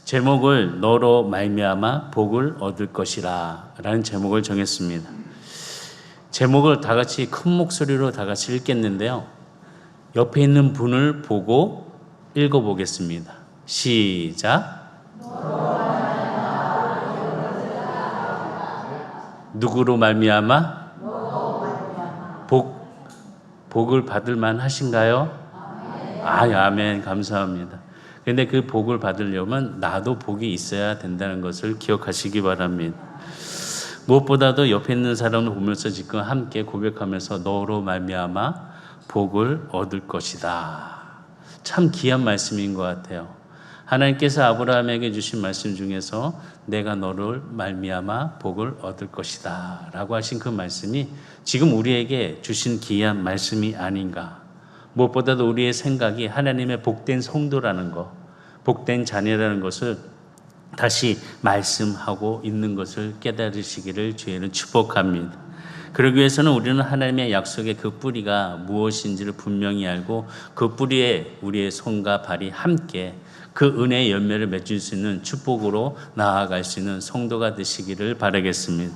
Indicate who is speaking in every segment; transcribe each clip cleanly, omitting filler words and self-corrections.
Speaker 1: 제목을 너로 말미암아 복을 얻을 것이라 라는 제목을 정했습니다. 제목을 다 같이 큰 목소리로 다 같이 읽겠는데요. 옆에 있는 분을 보고 읽어보겠습니다. 시작. 누구로 말미암아? 복을 받을 만하신가요? 아멘. 감사합니다. 그런데 그 복을 받으려면 나도 복이 있어야 된다는 것을 기억하시기 바랍니다. 무엇보다도 옆에 있는 사람을 보면서 지금 함께 고백하면서 너로 말미암아 복을 얻을 것이다. 참 귀한 말씀인 것 같아요. 하나님께서 아브라함에게 주신 말씀 중에서 내가 너를 말미암아 복을 얻을 것이다 라고 하신 그 말씀이 지금 우리에게 주신 귀한 말씀이 아닌가. 무엇보다도 우리의 생각이 하나님의 복된 성도라는 것, 복된 자녀라는 것을 다시 말씀하고 있는 것을 깨달으시기를 주의는 축복합니다. 그러기 위해서는 우리는 하나님의 약속의 그 뿌리가 무엇인지를 분명히 알고 그 뿌리에 우리의 손과 발이 함께 그 은혜의 열매를 맺을 수 있는 축복으로 나아갈 수 있는 성도가 되시기를 바라겠습니다.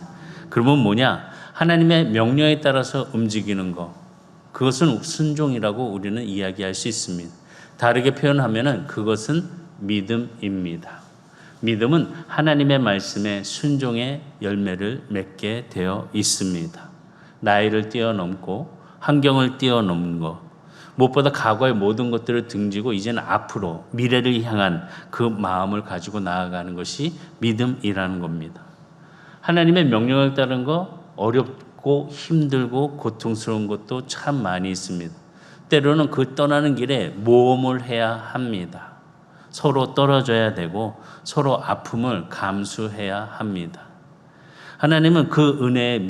Speaker 1: 그러면 뭐냐? 하나님의 명령에 따라서 움직이는 것, 그것은 순종이라고 우리는 이야기할 수 있습니다. 다르게 표현하면 그것은 믿음입니다. 믿음은 하나님의 말씀에 순종의 열매를 맺게 되어 있습니다. 나이를 뛰어넘고 환경을 뛰어넘는 것, 무엇보다 과거의 모든 것들을 등지고 이제는 앞으로 미래를 향한 그 마음을 가지고 나아가는 것이 믿음이라는 겁니다. 하나님의 명령을 따르는 거 어렵고 힘들고 고통스러운 것도 참 많이 있습니다. 때로는 그 떠나는 길에 모험을 해야 합니다. 서로 떨어져야 되고 서로 아픔을 감수해야 합니다. 하나님은 그 은혜의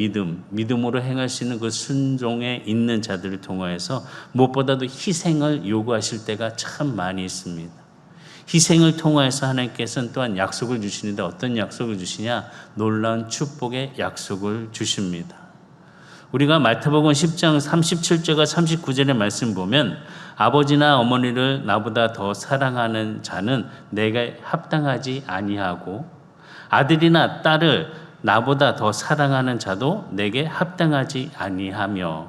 Speaker 1: 믿음으로 행할 수 있는 그 순종에 있는 자들을 통하여서 무엇보다도 희생을 요구하실 때가 참 많이 있습니다. 희생을 통하여서 하나님께서는 또한 약속을 주시는데 어떤 약속을 주시냐? 놀라운 축복의 약속을 주십니다. 우리가 마태복음 10장 37절과 39절의 말씀 보면 아버지나 어머니를 나보다 더 사랑하는 자는 내게 합당하지 아니하고 아들이나 딸을 나보다 더 사랑하는 자도 내게 합당하지 아니하며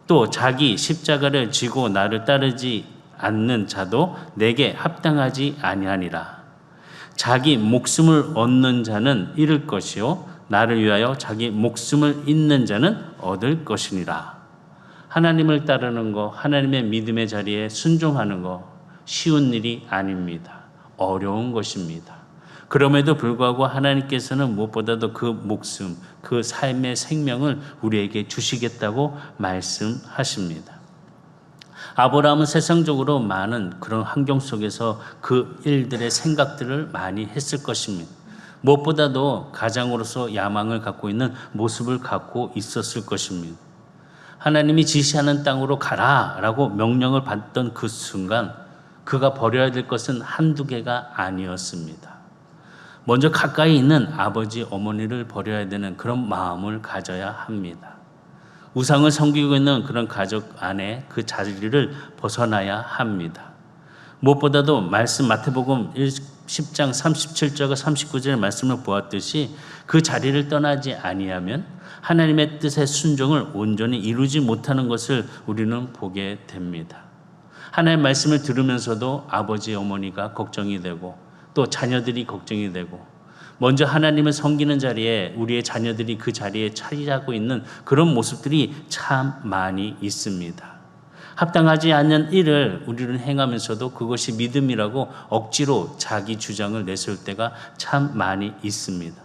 Speaker 1: 또 자기 십자가를 지고 나를 따르지 않는 자도 내게 합당하지 아니하니라. 자기 목숨을 얻는 자는 잃을 것이요 나를 위하여 자기 목숨을 잃는 자는 얻을 것이니라. 하나님을 따르는 것, 하나님의 믿음의 자리에 순종하는 것 쉬운 일이 아닙니다. 어려운 것입니다. 그럼에도 불구하고 하나님께서는 무엇보다도 그 목숨, 그 삶의 생명을 우리에게 주시겠다고 말씀하십니다. 아브라함은 세상적으로 많은 그런 환경 속에서 그 일들의 생각들을 많이 했을 것입니다. 무엇보다도 가장으로서 야망을 갖고 있는 모습을 갖고 있었을 것입니다. 하나님이 지시하는 땅으로 가라라고 명령을 받던 그 순간 그가 버려야 될 것은 한두 개가 아니었습니다. 먼저 가까이 있는 아버지, 어머니를 버려야 되는 그런 마음을 가져야 합니다. 우상을 섬기고 있는 그런 가족 안에 그 자리를 벗어나야 합니다. 무엇보다도 말씀 마태복음 10장 37절과 39절의 말씀을 보았듯이 그 자리를 떠나지 아니하면 하나님의 뜻의 순종을 온전히 이루지 못하는 것을 우리는 보게 됩니다. 하나님의 말씀을 들으면서도 아버지, 어머니가 걱정이 되고 또 자녀들이 걱정이 되고 먼저 하나님을 섬기는 자리에 우리의 자녀들이 그 자리에 차지하고 있는 그런 모습들이 참 많이 있습니다. 합당하지 않는 일을 우리는 행하면서도 그것이 믿음이라고 억지로 자기 주장을 내세울 때가 참 많이 있습니다.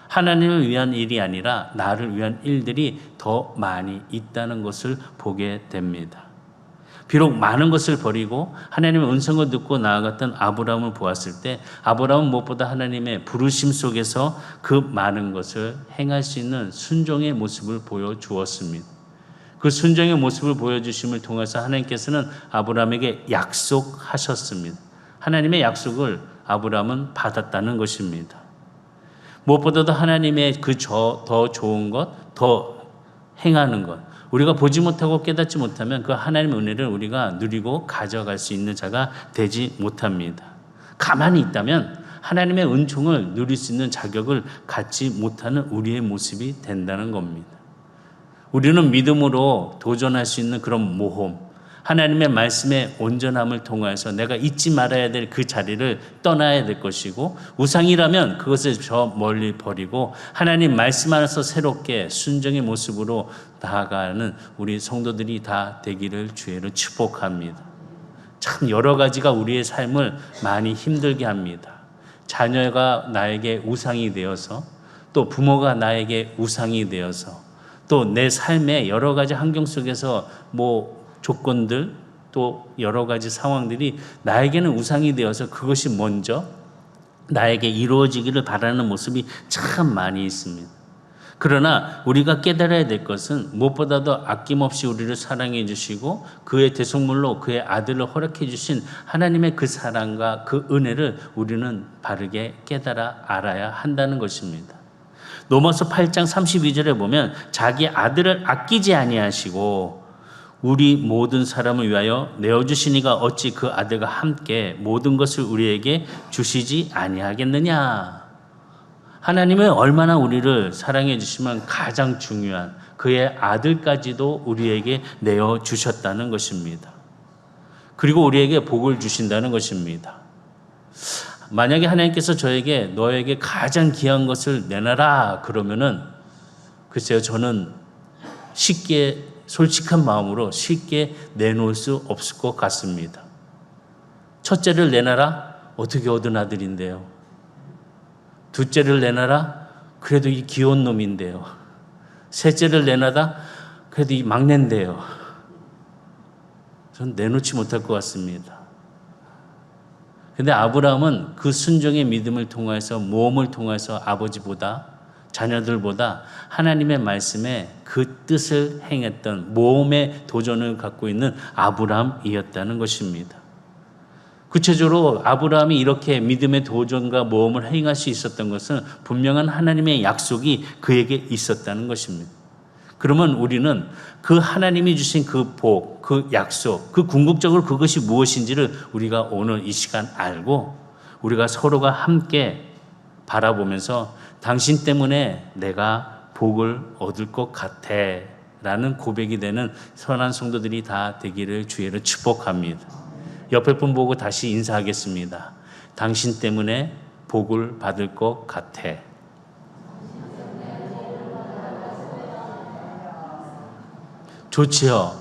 Speaker 1: 하나님을 위한 일이 아니라 나를 위한 일들이 더 많이 있다는 것을 보게 됩니다. 비록 많은 것을 버리고 하나님의 음성을 듣고 나아갔던 아브라함을 보았을 때 아브라함은 무엇보다 하나님의 부르심 속에서 그 많은 것을 행할 수 있는 순종의 모습을 보여주었습니다. 그 순종의 모습을 보여주심을 통해서 하나님께서는 아브라함에게 약속하셨습니다. 하나님의 약속을 아브라함은 받았다는 것입니다. 무엇보다도 하나님의 그 더 좋은 것, 더 행하는 것, 우리가 보지 못하고 깨닫지 못하면 그 하나님의 은혜를 우리가 누리고 가져갈 수 있는 자가 되지 못합니다. 가만히 있다면 하나님의 은총을 누릴 수 있는 자격을 갖지 못하는 우리의 모습이 된다는 겁니다. 우리는 믿음으로 도전할 수 있는 그런 모험, 하나님의 말씀의 온전함을 통하여서 내가 잊지 말아야 될 그 자리를 떠나야 될 것이고, 우상이라면 그것을 저 멀리 버리고 하나님 말씀 안에서 새롭게 순종의 모습으로 나아가는 우리 성도들이 다 되기를 주의로 축복합니다. 참 여러 가지가 우리의 삶을 많이 힘들게 합니다. 자녀가 나에게 우상이 되어서, 또 부모가 나에게 우상이 되어서, 또 내 삶의 여러 가지 환경 속에서 조건들, 또 여러 가지 상황들이 나에게는 우상이 되어서 그것이 먼저 나에게 이루어지기를 바라는 모습이 참 많이 있습니다. 그러나 우리가 깨달아야 될 것은 무엇보다도 아낌없이 우리를 사랑해 주시고 그의 대속물로 그의 아들을 허락해 주신 하나님의 그 사랑과 그 은혜를 우리는 바르게 깨달아 알아야 한다는 것입니다. 로마서 8장 32절에 보면 자기 아들을 아끼지 아니하시고 우리 모든 사람을 위하여 내어주시니가 어찌 그 아들과 함께 모든 것을 우리에게 주시지 아니하겠느냐. 하나님은 얼마나 우리를 사랑해 주시면 가장 중요한 그의 아들까지도 우리에게 내어주셨다는 것입니다. 그리고 우리에게 복을 주신다는 것입니다. 만약에 하나님께서 저에게 너에게 가장 귀한 것을 내놔라 그러면은 글쎄요, 저는 쉽게 솔직한 마음으로 쉽게 내놓을 수 없을 것 같습니다. 첫째를 내놔라? 어떻게 얻은 아들인데요. 둘째를 내놔라? 그래도 이 귀여운 놈인데요. 셋째를 내놔라? 그래도 이 막내인데요. 전 내놓지 못할 것 같습니다. 근데 아브라함은 그 순종의 믿음을 통해서, 모험을 통해서 아버지보다, 자녀들보다 하나님의 말씀에 그 뜻을 행했던 모험의 도전을 갖고 있는 아브라함이었다는 것입니다. 구체적으로 아브라함이 이렇게 믿음의 도전과 모험을 행할 수 있었던 것은 분명한 하나님의 약속이 그에게 있었다는 것입니다. 그러면 우리는 그 하나님이 주신 그 복, 그 약속, 그 궁극적으로 그것이 무엇인지를 우리가 오늘 이 시간 알고 우리가 서로가 함께 바라보면서 당신 때문에 내가 복을 얻을 것 같아 라는 고백이 되는 선한 성도들이 다 되기를 주의로 축복합니다. 옆에 분 보고 다시 인사하겠습니다. 당신 때문에 복을 받을 것 같아. 좋지요?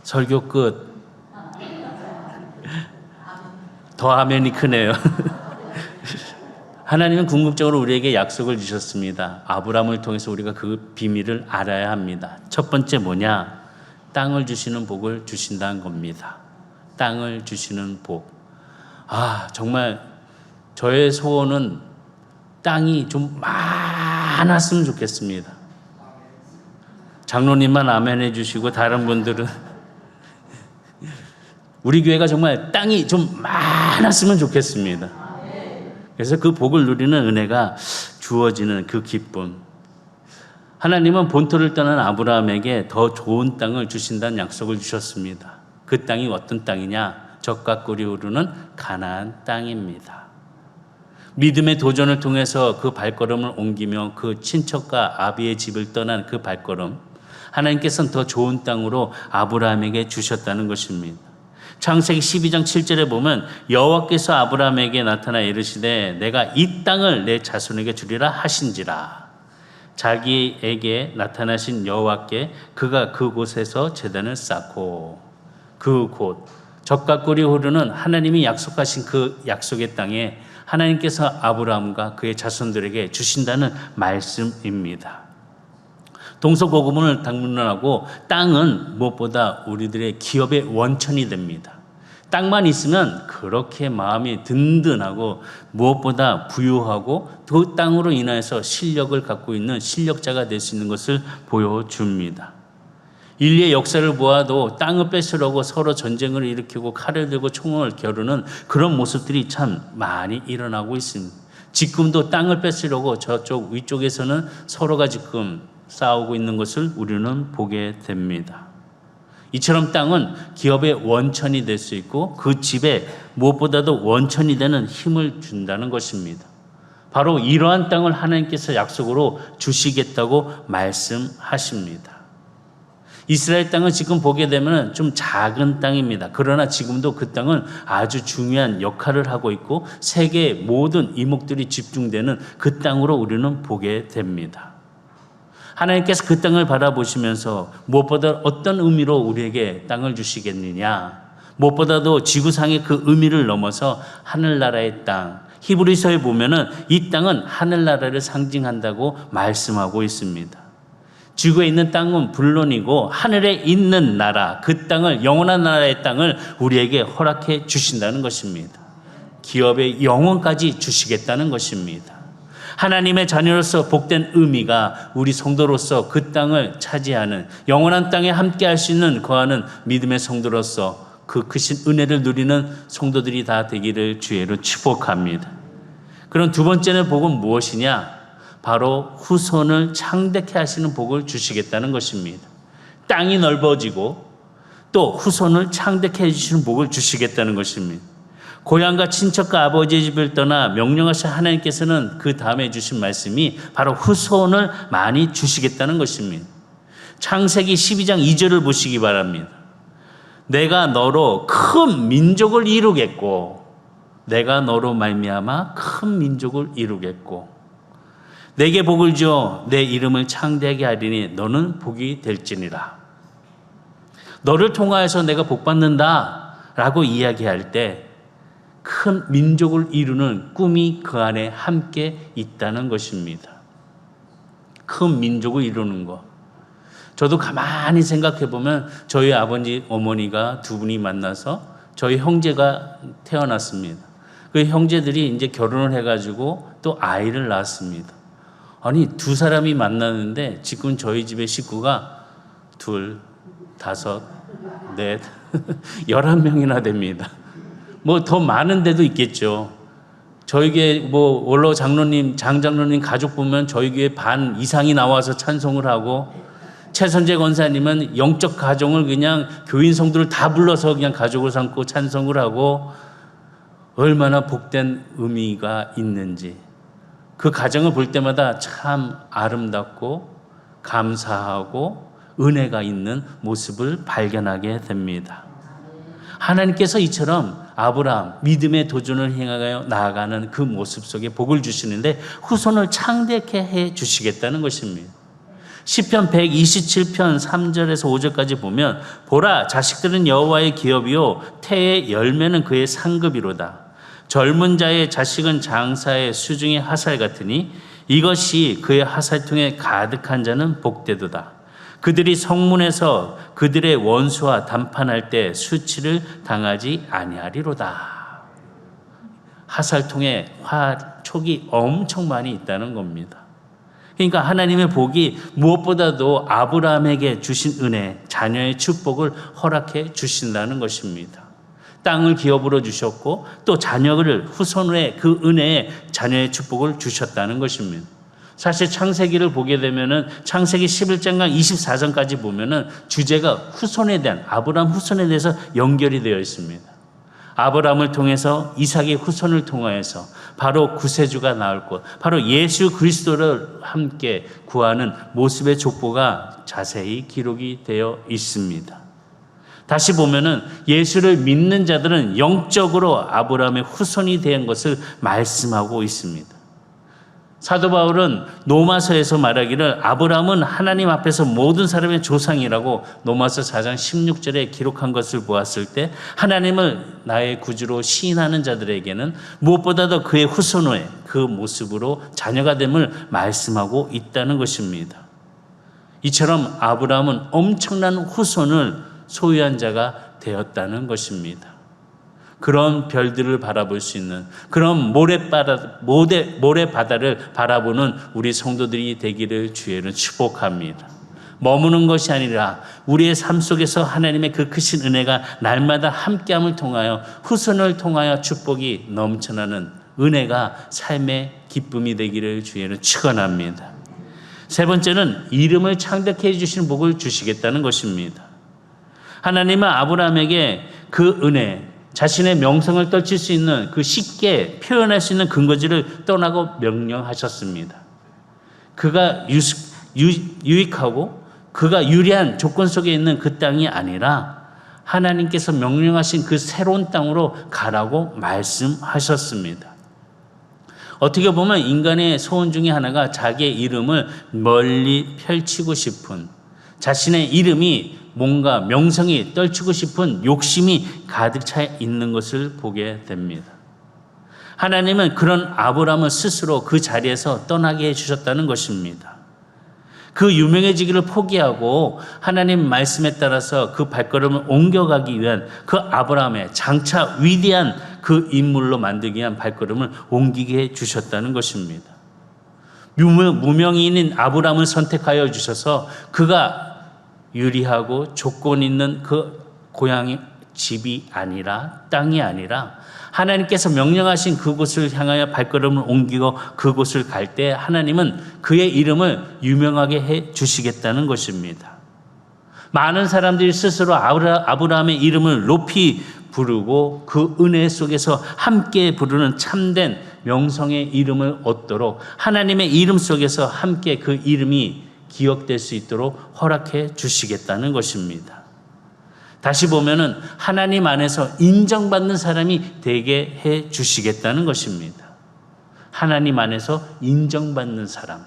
Speaker 1: 설교 끝. 더 아멘이 크네요. 하나님은 궁극적으로 우리에게 약속을 주셨습니다. 아브라함을 통해서 우리가 그 비밀을 알아야 합니다. 첫 번째 뭐냐? 땅을 주시는 복을 주신다는 겁니다. 땅을 주시는 복. 정말 저의 소원은 땅이 좀 많았으면 좋겠습니다. 장로님만 아멘 해주시고 다른 분들은 우리 교회가 정말 땅이 좀 많았으면 좋겠습니다. 그래서 그 복을 누리는 은혜가 주어지는 그 기쁨. 하나님은 본토를 떠난 아브라함에게 더 좋은 땅을 주신다는 약속을 주셨습니다. 그 땅이 어떤 땅이냐? 젖과 꿀이 흐르는 가나안 땅입니다. 믿음의 도전을 통해서 그 발걸음을 옮기며 그 친척과 아비의 집을 떠난 그 발걸음, 하나님께서는 더 좋은 땅으로 아브라함에게 주셨다는 것입니다. 창세기 12장 7절에 보면 여호와께서 아브라함에게 나타나 이르시되 내가 이 땅을 내 자손에게 주리라 하신지라. 자기에게 나타나신 여호와께 그가 그곳에서 제단을 쌓고 그곳 젖과 꿀이 흐르는 하나님이 약속하신 그 약속의 땅에 하나님께서 아브라함과 그의 자손들에게 주신다는 말씀입니다. 동서고금을 당론하고 땅은 무엇보다 우리들의 기업의 원천이 됩니다. 땅만 있으면 그렇게 마음이 든든하고 무엇보다 부유하고 그 땅으로 인하여서 실력을 갖고 있는 실력자가 될 수 있는 것을 보여줍니다. 인류의 역사를 보아도 땅을 뺏으려고 서로 전쟁을 일으키고 칼을 들고 총을 겨루는 그런 모습들이 참 많이 일어나고 있습니다. 지금도 땅을 뺏으려고 저쪽 위쪽에서는 서로가 지금 싸우고 있는 것을 우리는 보게 됩니다. 이처럼 땅은 기업의 원천이 될 수 있고 그 집에 무엇보다도 원천이 되는 힘을 준다는 것입니다. 바로 이러한 땅을 하나님께서 약속으로 주시겠다고 말씀하십니다. 이스라엘 땅은 지금 보게 되면 좀 작은 땅입니다. 그러나 지금도 그 땅은 아주 중요한 역할을 하고 있고 세계의 모든 이목들이 집중되는 그 땅으로 우리는 보게 됩니다. 하나님께서 그 땅을 바라보시면서 무엇보다 어떤 의미로 우리에게 땅을 주시겠느냐, 무엇보다도 지구상의 그 의미를 넘어서 하늘나라의 땅, 히브리서에 보면은 이 땅은 하늘나라를 상징한다고 말씀하고 있습니다. 지구에 있는 땅은 물론이고 하늘에 있는 나라, 그 땅을, 영원한 나라의 땅을 우리에게 허락해 주신다는 것입니다. 기업의 영원까지 주시겠다는 것입니다. 하나님의 자녀로서 복된 의미가 우리 성도로서 그 땅을 차지하는, 영원한 땅에 함께 할 수 있는 거하는 믿음의 성도로서 그 크신 은혜를 누리는 성도들이 다 되기를 주의로 축복합니다. 그럼 두 번째는 복은 무엇이냐? 바로 후손을 창대케 하시는 복을 주시겠다는 것입니다. 땅이 넓어지고 또 후손을 창대케 해주시는 복을 주시겠다는 것입니다. 고향과 친척과 아버지의 집을 떠나 명령하신 하나님께서는 그 다음에 주신 말씀이 바로 후손을 많이 주시겠다는 것입니다. 창세기 12장 2절을 보시기 바랍니다. 내가 너로 큰 민족을 이루겠고 내가 너로 말미암아 큰 민족을 이루겠고 내게 복을 주어 내 이름을 창대하게 하리니 너는 복이 될지니라. 너를 통하여서 내가 복받는다 라고 이야기할 때 큰 민족을 이루는 꿈이 그 안에 함께 있다는 것입니다. 큰 민족을 이루는 것. 저도 가만히 생각해 보면 저희 아버지 어머니가 두 분이 만나서 저희 형제가 태어났습니다. 그 형제들이 이제 결혼을 해가지고 또 아이를 낳았습니다. 아니 두 사람이 만나는데 지금 저희 집의 식구가 둘, 다섯, 넷, 11명이나 됩니다. 뭐 더 많은 데도 있겠죠. 저희 교회 뭐 원로 장로님, 장장로님 가족 보면 저희 교회 반 이상이 나와서 찬송을 하고 최선재 권사님은 영적 가정을 그냥 교인 성도를 다 불러서 그냥 가족을 삼고 찬송을 하고 얼마나 복된 의미가 있는지 그 가정을 볼 때마다 참 아름답고 감사하고 은혜가 있는 모습을 발견하게 됩니다. 하나님께서 이처럼 아브라함 믿음의 도전을 행하여 나아가는 그 모습 속에 복을 주시는데 후손을 창대케 해 주시겠다는 것입니다. 시편 127편 3절에서 5절까지 보면 보라 자식들은 여호와의 기업이요 태의 열매는 그의 상급이로다. 젊은 자의 자식은 장사의 수중의 화살 같으니 이것이 그의 화살통에 가득한 자는 복되도다. 그들이 성문에서 그들의 원수와 담판할 때 수치를 당하지 아니하리로다. 화살통에 촉이 엄청 많이 있다는 겁니다. 그러니까 하나님의 복이 무엇보다도 아브라함에게 주신 은혜, 자녀의 축복을 허락해 주신다는 것입니다. 땅을 기업으로 주셨고 또 자녀를 후손의 그 은혜에 자녀의 축복을 주셨다는 것입니다. 사실 창세기를 보게 되면은 창세기 11장과 24장까지 보면은 주제가 후손에 대한 아브라함 후손에 대해서 연결이 되어 있습니다. 아브라함을 통해서 이삭의 후손을 통하여서 바로 구세주가 나올 것, 바로 예수 그리스도를 함께 구하는 모습의 족보가 자세히 기록이 되어 있습니다. 다시 보면은 예수를 믿는 자들은 영적으로 아브라함의 후손이 된 것을 말씀하고 있습니다. 사도 바울은 로마서에서 말하기를 아브라함은 하나님 앞에서 모든 사람의 조상이라고 로마서 4장 16절에 기록한 것을 보았을 때 하나님을 나의 구주로 시인하는 자들에게는 무엇보다도 그의 후손의 그 모습으로 자녀가 됨을 말씀하고 있다는 것입니다. 이처럼 아브라함은 엄청난 후손을 소유한 자가 되었다는 것입니다. 그런 별들을 바라볼 수 있는 그런 모래바다를 바라보는 우리 성도들이 되기를 주의로 축복합니다. 머무는 것이 아니라 우리의 삶 속에서 하나님의 그 크신 은혜가 날마다 함께함을 통하여 후손을 통하여 축복이 넘쳐나는 은혜가 삶의 기쁨이 되기를 주의로 축원합니다. 세 번째는 이름을 창대케 해주시는 복을 주시겠다는 것입니다. 하나님은 아브라함에게 그 은혜, 자신의 명성을 떨칠 수 있는 그 쉽게 표현할 수 있는 근거지를 떠나고 명령하셨습니다. 그가 유익하고 그가 유리한 조건 속에 있는 그 땅이 아니라 하나님께서 명령하신 그 새로운 땅으로 가라고 말씀하셨습니다. 어떻게 보면 인간의 소원 중에 하나가 자기의 이름을 멀리 펼치고 싶은, 자신의 이름이 뭔가 명성이 떨치고 싶은 욕심이 가득 차 있는 것을 보게 됩니다. 하나님은 그런 아브라함을 스스로 그 자리에서 떠나게 해주셨다는 것입니다. 그 유명해지기를 포기하고 하나님 말씀에 따라서 그 발걸음을 옮겨가기 위한 그 아브라함의 장차 위대한 그 인물로 만들기 위한 발걸음을 옮기게 해주셨다는 것입니다. 무명인인 아브라함을 선택하여 주셔서 그가 유리하고 조건 있는 그 고향의 집이 아니라, 땅이 아니라 하나님께서 명령하신 그곳을 향하여 발걸음을 옮기고 그곳을 갈 때 하나님은 그의 이름을 유명하게 해 주시겠다는 것입니다. 많은 사람들이 스스로 아브라함의 이름을 높이 부르고 그 은혜 속에서 함께 부르는 참된 명성의 이름을 얻도록 하나님의 이름 속에서 함께 그 이름이 기억될 수 있도록 허락해 주시겠다는 것입니다. 다시 보면은 하나님 안에서 인정받는 사람이 되게 해 주시겠다는 것입니다. 하나님 안에서 인정받는 사람.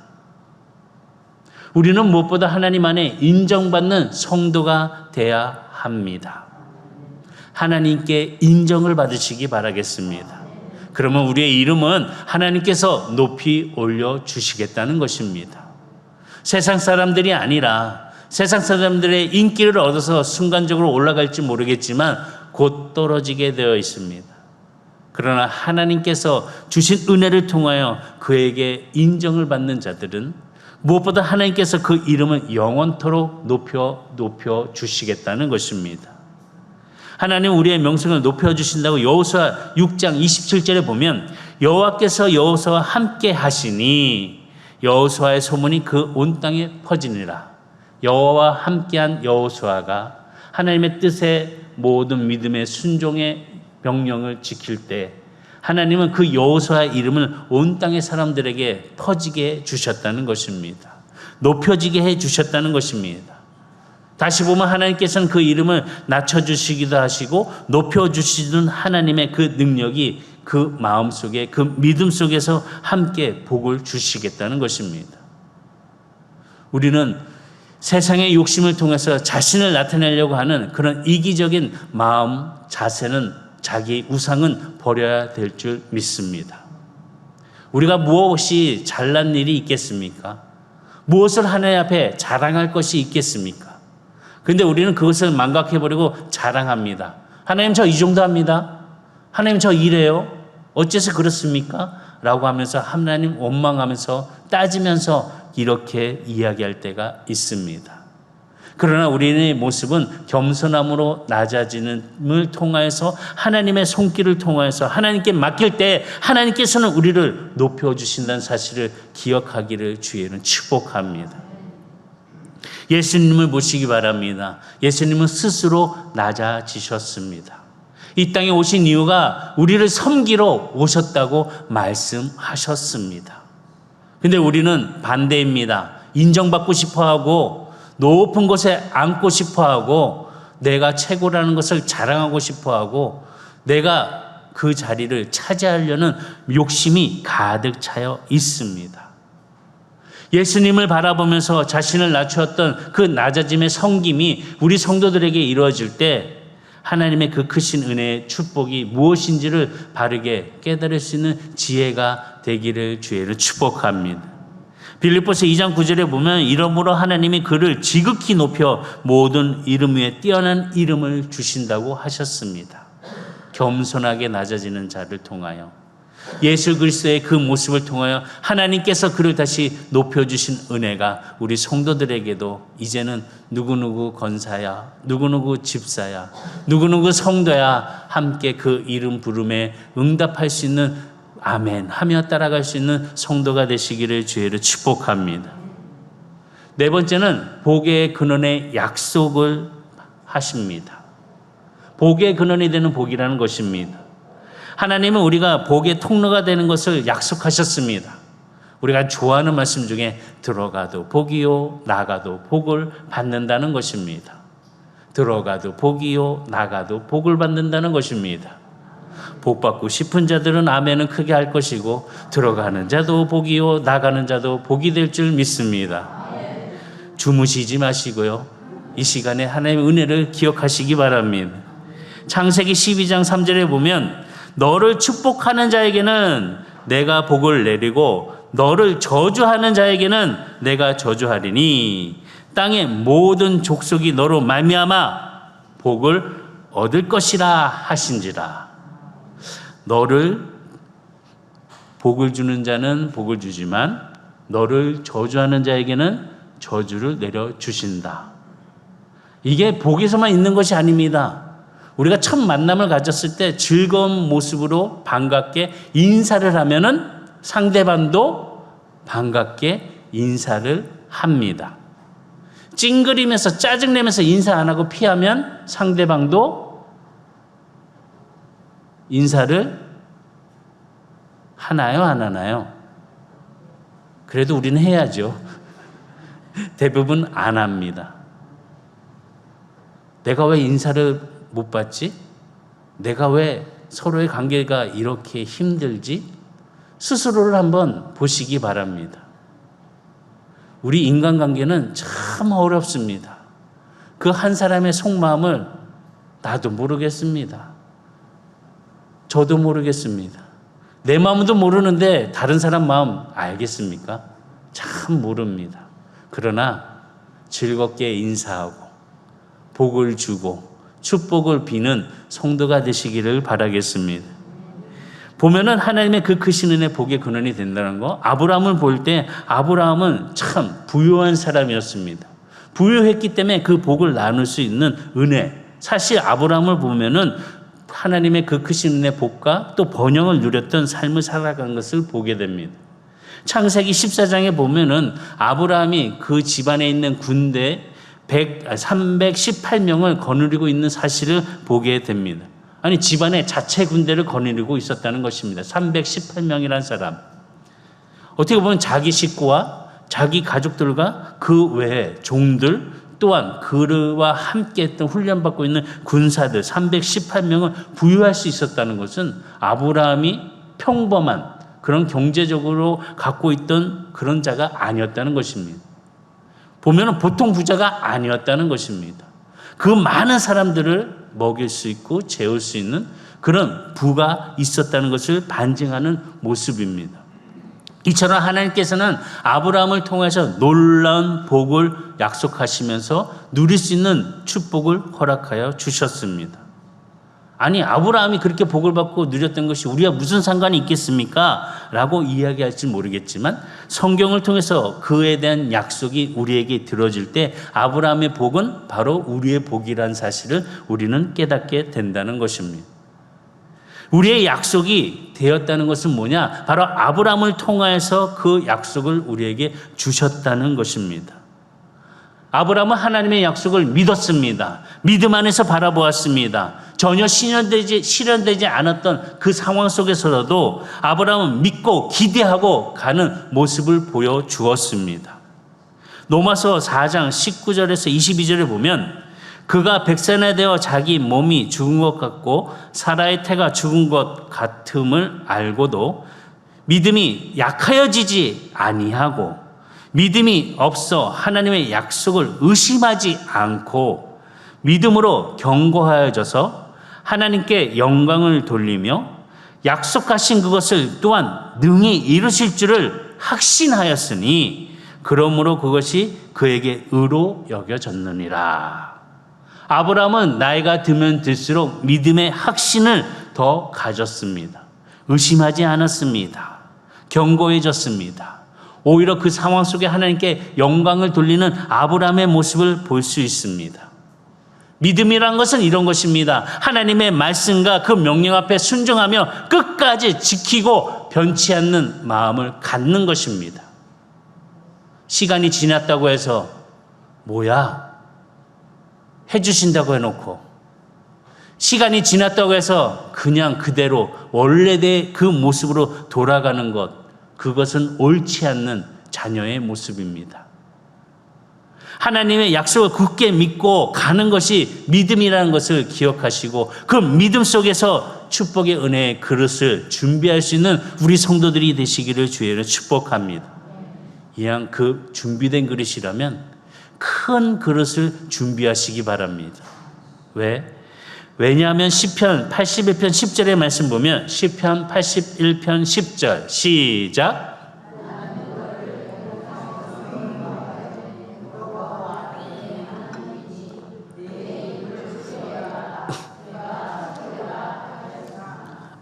Speaker 1: 우리는 무엇보다 하나님 안에 인정받는 성도가 돼야 합니다. 하나님께 인정을 받으시기 바라겠습니다. 그러면 우리의 이름은 하나님께서 높이 올려주시겠다는 것입니다. 세상 사람들이 아니라 세상 사람들의 인기를 얻어서 순간적으로 올라갈지 모르겠지만 곧 떨어지게 되어 있습니다. 그러나 하나님께서 주신 은혜를 통하여 그에게 인정을 받는 자들은 무엇보다 하나님께서 그 이름을 영원토록 높여 주시겠다는 것입니다. 하나님 우리의 명성을 높여주신다고 여호수아 6장 27절에 보면 여호와께서 여호수아와 함께 하시니 여호수아의 소문이 그 온 땅에 퍼지니라. 여호와와 함께한 여호수아가 하나님의 뜻에 모든 믿음의 순종의 명령을 지킬 때 하나님은 그 여호수아의 이름을 온 땅의 사람들에게 퍼지게 주셨다는 것입니다. 높여지게 해 주셨다는 것입니다. 다시 보면 하나님께서는 그 이름을 낮춰주시기도 하시고 높여주시는 하나님의 그 능력이 그 마음 속에 그 믿음 속에서 함께 복을 주시겠다는 것입니다. 우리는 세상의 욕심을 통해서 자신을 나타내려고 하는 그런 이기적인 마음, 자세는 자기 우상은 버려야 될 줄 믿습니다. 우리가 무엇이 잘난 일이 있겠습니까? 무엇을 하나님 앞에 자랑할 것이 있겠습니까? 그런데 우리는 그것을 망각해버리고 자랑합니다. 하나님 저 이 정도 합니다. 하나님 저 이래요. 어째서 그렇습니까? 라고 하면서 하나님 원망하면서 따지면서 이렇게 이야기할 때가 있습니다. 그러나 우리의 모습은 겸손함으로 낮아짐을 통하여서 하나님의 손길을 통하여서 하나님께 맡길 때 하나님께서는 우리를 높여주신다는 사실을 기억하기를 주의는 축복합니다. 예수님을 모시기 바랍니다. 예수님은 스스로 낮아지셨습니다. 이 땅에 오신 이유가 우리를 섬기러 오셨다고 말씀하셨습니다. 근데 우리는 반대입니다. 인정받고 싶어하고 높은 곳에 앉고 싶어하고 내가 최고라는 것을 자랑하고 싶어하고 내가 그 자리를 차지하려는 욕심이 가득 차여 있습니다. 예수님을 바라보면서 자신을 낮추었던 그 낮아짐의 섬김이 우리 성도들에게 이루어질 때 하나님의 그 크신 은혜의 축복이 무엇인지를 바르게 깨달을 수 있는 지혜가 되기를 주의를 축복합니다. 빌립보서 2장 9절에 보면 이러므로 하나님이 그를 지극히 높여 모든 이름 위에 뛰어난 이름을 주신다고 하셨습니다. 겸손하게 낮아지는 자를 통하여 예수 그리스도의 그 모습을 통하여 하나님께서 그를 다시 높여주신 은혜가 우리 성도들에게도 이제는 누구누구 권사야, 누구누구 집사야, 누구누구 성도야 함께 그 이름 부름에 응답할 수 있는 아멘 하며 따라갈 수 있는 성도가 되시기를 주의를 축복합니다. 네 번째는 복의 근원의 약속을 하십니다. 복의 근원이 되는 복이라는 것입니다. 하나님은 우리가 복의 통로가 되는 것을 약속하셨습니다. 우리가 좋아하는 말씀 중에 들어가도 복이요 나가도 복을 받는다는 것입니다. 들어가도 복이요 나가도 복을 받는다는 것입니다. 복 받고 싶은 자들은 아멘은 크게 할 것이고 들어가는 자도 복이요 나가는 자도 복이 될 줄 믿습니다. 주무시지 마시고요. 이 시간에 하나님의 은혜를 기억하시기 바랍니다. 창세기 12장 3절에 보면 너를 축복하는 자에게는 내가 복을 내리고 너를 저주하는 자에게는 내가 저주하리니 땅의 모든 족속이 너로 말미암아 복을 얻을 것이라 하신지라. 너를 복을 주는 자는 복을 주지만 너를 저주하는 자에게는 저주를 내려주신다. 이게 복에서만 있는 것이 아닙니다. 우리가 첫 만남을 가졌을 때 즐거운 모습으로 반갑게 인사를 하면은 상대방도 반갑게 인사를 합니다. 찡그리면서 짜증내면서 인사 안 하고 피하면 상대방도 인사를 하나요, 안 하나요? 그래도 우리는 해야죠. 대부분 안 합니다. 내가 왜 인사를 못 받지? 내가 왜 서로의 관계가 이렇게 힘들지? 스스로를 한번 보시기 바랍니다. 우리 인간관계는 참 어렵습니다. 그 한 사람의 속마음을 나도 모르겠습니다. 저도 모르겠습니다. 내 마음도 모르는데 다른 사람 마음 알겠습니까? 참 모릅니다. 그러나 즐겁게 인사하고 복을 주고 축복을 비는 성도가 되시기를 바라겠습니다. 보면은 하나님의 그 크신 은혜 복의 근원이 된다는 거. 아브라함을 볼 때 아브라함은 참 부유한 사람이었습니다. 부유했기 때문에 그 복을 나눌 수 있는 은혜. 사실 아브라함을 보면은 하나님의 그 크신 은혜 복과 또 번영을 누렸던 삶을 살아간 것을 보게 됩니다. 창세기 14장에 보면은 아브라함이 그 집안에 있는 군대 318명을 거느리고 있는 사실을 보게 됩니다. 아니 집안에 자체 군대를 거느리고 있었다는 것입니다. 318명이라는 사람. 어떻게 보면 자기 식구와 자기 가족들과 그 외에 종들 또한 그와 함께 했던 훈련받고 있는 군사들 318명을 부유할 수 있었다는 것은 아브라함이 평범한 그런 경제적으로 갖고 있던 그런 자가 아니었다는 것입니다. 보면 보통 부자가 아니었다는 것입니다. 그 많은 사람들을 먹일 수 있고 재울 수 있는 그런 부가 있었다는 것을 반증하는 모습입니다. 이처럼 하나님께서는 아브라함을 통해서 놀라운 복을 약속하시면서 누릴 수 있는 축복을 허락하여 주셨습니다. 아니 아브라함이 그렇게 복을 받고 누렸던 것이 우리가 무슨 상관이 있겠습니까? 라고 이야기할지 모르겠지만 성경을 통해서 그에 대한 약속이 우리에게 들어질 때 아브라함의 복은 바로 우리의 복이라는 사실을 우리는 깨닫게 된다는 것입니다. 우리의 약속이 되었다는 것은 뭐냐? 바로 아브라함을 통하여서 그 약속을 우리에게 주셨다는 것입니다. 아브라함은 하나님의 약속을 믿었습니다. 믿음 안에서 바라보았습니다. 전혀 실현되지 않았던 그 상황 속에서도 아브라함은 믿고 기대하고 가는 모습을 보여주었습니다. 로마서 4장 19절에서 22절에 보면 그가 백세나 되어 자기 몸이 죽은 것 같고 사라의 태가 죽은 것 같음을 알고도 믿음이 약하여지지 아니하고 믿음이 없어 하나님의 약속을 의심하지 않고 믿음으로 견고하여져서 하나님께 영광을 돌리며 약속하신 그것을 또한 능히 이루실 줄을 확신하였으니 그러므로 그것이 그에게 의로 여겨졌느니라. 아브라함은 나이가 들면 들수록 믿음의 확신을 더 가졌습니다. 의심하지 않았습니다. 견고해졌습니다. 오히려 그 상황 속에 하나님께 영광을 돌리는 아브라함의 모습을 볼 수 있습니다. 믿음이란 것은 이런 것입니다. 하나님의 말씀과 그 명령 앞에 순종하며 끝까지 지키고 변치 않는 마음을 갖는 것입니다. 시간이 지났다고 해서 뭐야? 해주신다고 해놓고 시간이 지났다고 해서 그냥 그대로 원래의 그 모습으로 돌아가는 것, 그것은 옳지 않는 자녀의 모습입니다. 하나님의 약속을 굳게 믿고 가는 것이 믿음이라는 것을 기억하시고 그 믿음 속에서 축복의 은혜의 그릇을 준비할 수 있는 우리 성도들이 되시기를 주의로 축복합니다. 이왕 그 준비된 그릇이라면 큰 그릇을 준비하시기 바랍니다. 왜냐하면 시편 81편 10절의 말씀 보면 시편 81편 10절 시작.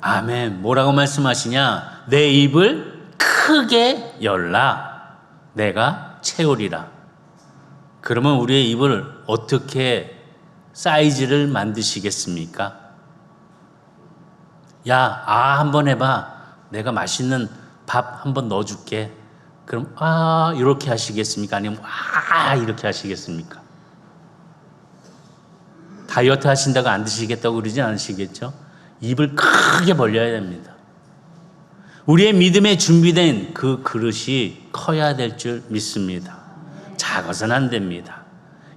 Speaker 1: 아멘. 뭐라고 말씀하시냐? 내 입을 크게 열라. 내가 채우리라. 그러면 우리의 입을 어떻게 사이즈를 만드시겠습니까? 야, 한번 해봐. 내가 맛있는 밥 한번 넣어줄게. 그럼 이렇게 하시겠습니까? 아니면 이렇게 하시겠습니까? 다이어트 하신다고 안 드시겠다고 그러지 않으시겠죠? 입을 크게 벌려야 됩니다. 우리의 믿음에 준비된 그 그릇이 커야 될 줄 믿습니다. 작아서는 안 됩니다.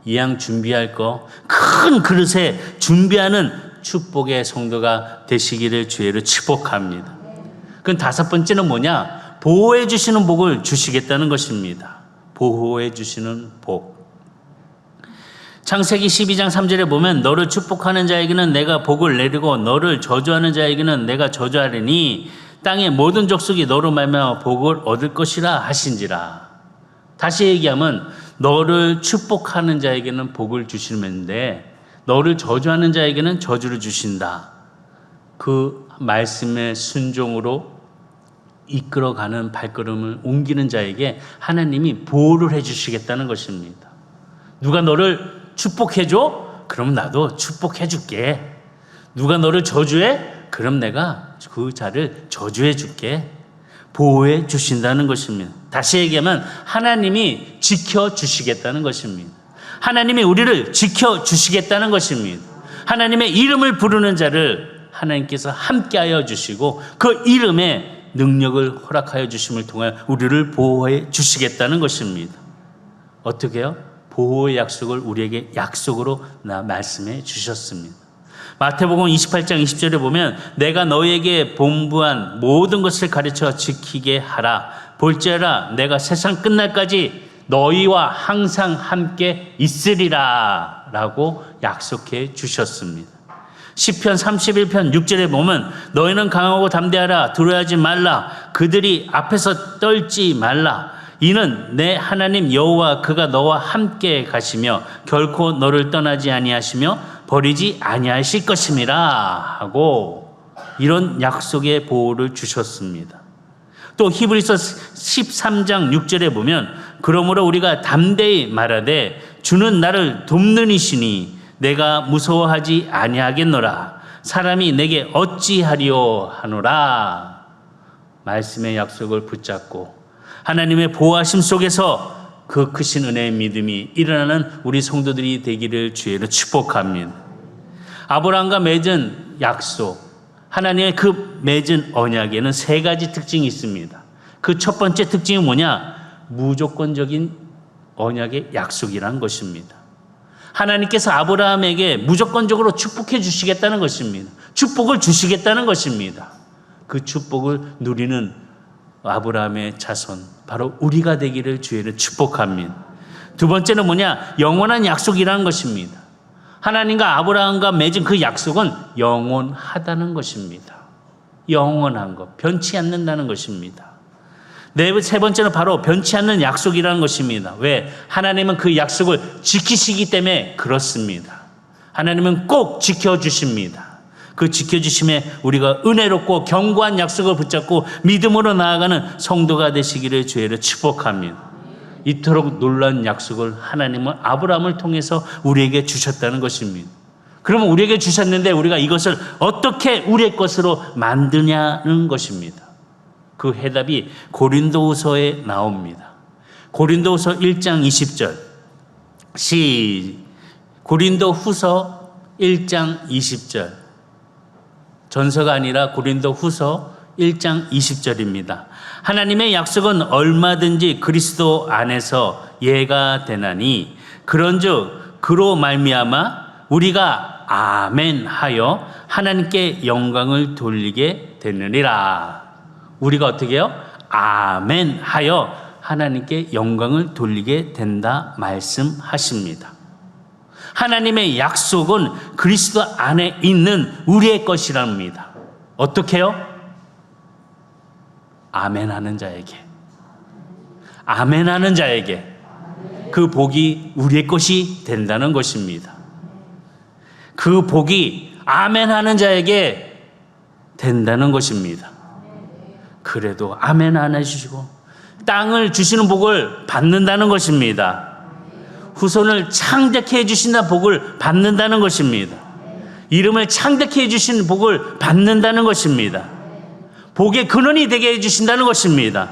Speaker 1: 이왕 준비할 거 큰 그릇에 준비하는 축복의 성도가 되시기를 주의로 축복합니다. 그럼 다섯 번째는 뭐냐? 보호해 주시는 복을 주시겠다는 것입니다. 보호해 주시는 복. 창세기 12장 3절에 보면 너를 축복하는 자에게는 내가 복을 내리고 너를 저주하는 자에게는 내가 저주하리니 땅의 모든 족속이 너로 말미암아 복을 얻을 것이라 하신지라. 다시 얘기하면 너를 축복하는 자에게는 복을 주시는데 너를 저주하는 자에게는 저주를 주신다. 그 말씀의 순종으로 이끌어가는 발걸음을 옮기는 자에게 하나님이 보호를 해주시겠다는 것입니다. 누가 너를 축복해줘? 그럼 나도 축복해줄게. 누가 너를 저주해? 그럼 내가 그 자를 저주해 줄게. 보호해 주신다는 것입니다. 다시 얘기하면 하나님이 지켜주시겠다는 것입니다. 하나님이 우리를 지켜주시겠다는 것입니다. 하나님의 이름을 부르는 자를 하나님께서 함께하여 주시고 그 이름에 능력을 허락하여 주심을 통하여 우리를 보호해 주시겠다는 것입니다. 어떻게 해요? 보호의 약속을 우리에게 약속으로 말씀해 주셨습니다. 마태복음 28장 20절에 보면 내가 너희에게 본부한 모든 것을 가르쳐 지키게 하라. 볼지어다 내가 세상 끝날까지 너희와 항상 함께 있으리라 라고 약속해 주셨습니다. 시편 31편 6절에 보면 너희는 강하고 담대하라. 두려워하지 말라. 그들이 앞에서 떨지 말라. 이는 내 하나님 여호와 그가 너와 함께 가시며 결코 너를 떠나지 아니하시며 버리지 아니하실 것임이라 하고 이런 약속의 보호를 주셨습니다. 또 히브리서 13장 6절에 보면 그러므로 우리가 담대히 말하되 주는 나를 돕는 이시니 내가 무서워하지 아니하겠노라. 사람이 내게 어찌하리요 하노라. 말씀의 약속을 붙잡고 하나님의 보호하심 속에서 그 크신 은혜의 믿음이 일어나는 우리 성도들이 되기를 주의로 축복합니다. 아브라함과 맺은 약속, 하나님의 그 맺은 언약에는 세 가지 특징이 있습니다. 그 첫 번째 특징이 뭐냐? 무조건적인 언약의 약속이라는 것입니다. 하나님께서 아브라함에게 무조건적으로 축복해 주시겠다는 것입니다. 축복을 주시겠다는 것입니다. 그 축복을 누리는 아브라함의 자손, 바로 우리가 되기를 주의로 축복합니다. 두 번째는 뭐냐? 영원한 약속이라는 것입니다. 하나님과 아브라함과 맺은 그 약속은 영원하다는 것입니다. 영원한 것, 변치 않는다는 것입니다. 세 번째는 바로 변치 않는 약속이라는 것입니다. 왜? 하나님은 그 약속을 지키시기 때문에 그렇습니다. 하나님은 꼭 지켜주십니다. 그 지켜주심에 우리가 은혜롭고 견고한 약속을 붙잡고 믿음으로 나아가는 성도가 되시기를 주의로 축복합니다. 이토록 놀라운 약속을 하나님은 아브라함을 통해서 우리에게 주셨다는 것입니다. 그러면 우리에게 주셨는데 우리가 이것을 어떻게 우리의 것으로 만드냐는 것입니다. 그 해답이 고린도후서에 나옵니다. 고린도후서 1장 20절 고린도 후서 1장 20절. 전서가 아니라 고린도 후서 1장 20절입니다. 하나님의 약속은 얼마든지 그리스도 안에서 예가 되나니 그런즉 그로 말미암아 우리가 아멘 하여 하나님께 영광을 돌리게 되느니라. 우리가 어떻게 해요? 아멘 하여 하나님께 영광을 돌리게 된다 말씀하십니다. 하나님의 약속은 그리스도 안에 있는 우리의 것이랍니다. 어떻게 해요? 아멘 하는 자에게. 아멘 하는 자에게 그 복이 우리의 것이 된다는 것입니다. 그 복이 아멘 하는 자에게 된다는 것입니다. 그래도 아멘 안 해주시고 땅을 주시는 복을 받는다는 것입니다. 후손을 창대케 해주신다 복을 받는다는 것입니다. 이름을 창대케 해주신 복을 받는다는 것입니다. 복의 근원이 되게 해주신다는 것입니다.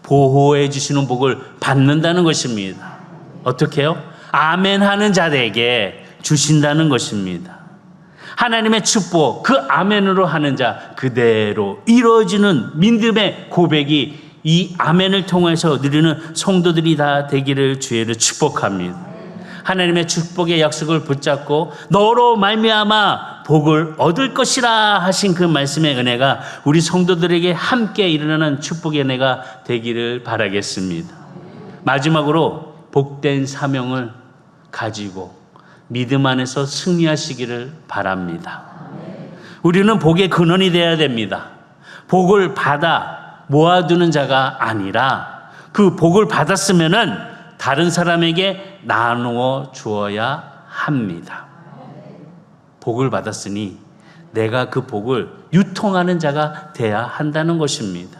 Speaker 1: 보호해 주시는 복을 받는다는 것입니다. 어떻게 해요? 아멘 하는 자에게 주신다는 것입니다. 하나님의 축복, 그 아멘으로 하는 자 그대로 이루어지는 믿음의 고백이 이 아멘을 통해서 누리는 성도들이 다 되기를 주의를 축복합니다. 하나님의 축복의 약속을 붙잡고 너로 말미암아 복을 얻을 것이라 하신 그 말씀의 은혜가 우리 성도들에게 함께 일어나는 축복의 은혜가 되기를 바라겠습니다. 마지막으로 복된 사명을 가지고 믿음 안에서 승리하시기를 바랍니다. 우리는 복의 근원이 되어야 됩니다. 복을 받아 모아두는 자가 아니라 그 복을 받았으면은 다른 사람에게 나누어 주어야 합니다. 복을 받았으니 내가 그 복을 유통하는 자가 돼야 한다는 것입니다.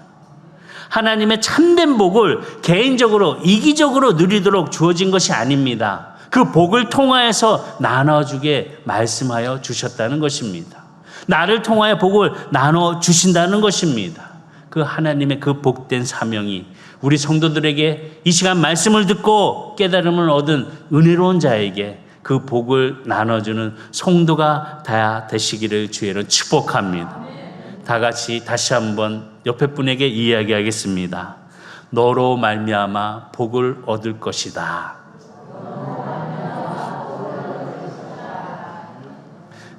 Speaker 1: 하나님의 참된 복을 개인적으로 이기적으로 누리도록 주어진 것이 아닙니다. 그 복을 통하여서 나눠주게 말씀하여 주셨다는 것입니다. 나를 통하여 복을 나눠 주신다는 것입니다. 그 하나님의 그 복된 사명이 우리 성도들에게 이 시간 말씀을 듣고 깨달음을 얻은 은혜로운 자에게 그 복을 나눠주는 성도가 다 되시기를 주의로 축복합니다. 다 같이 다시 한번 옆에 분에게 이야기하겠습니다. 너로 말미암아 복을 얻을 것이다.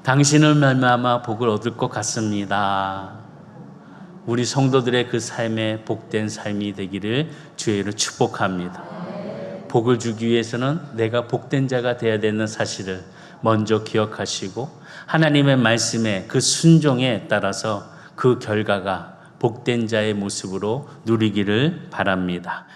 Speaker 1: 당신을 말미암아 복을 얻을 것 같습니다. 우리 성도들의 그 삶에 복된 삶이 되기를 주의로 축복합니다. 복을 주기 위해서는 내가 복된 자가 되어야 되는 사실을 먼저 기억하시고 하나님의 말씀에 그 순종에 따라서 그 결과가 복된 자의 모습으로 누리기를 바랍니다.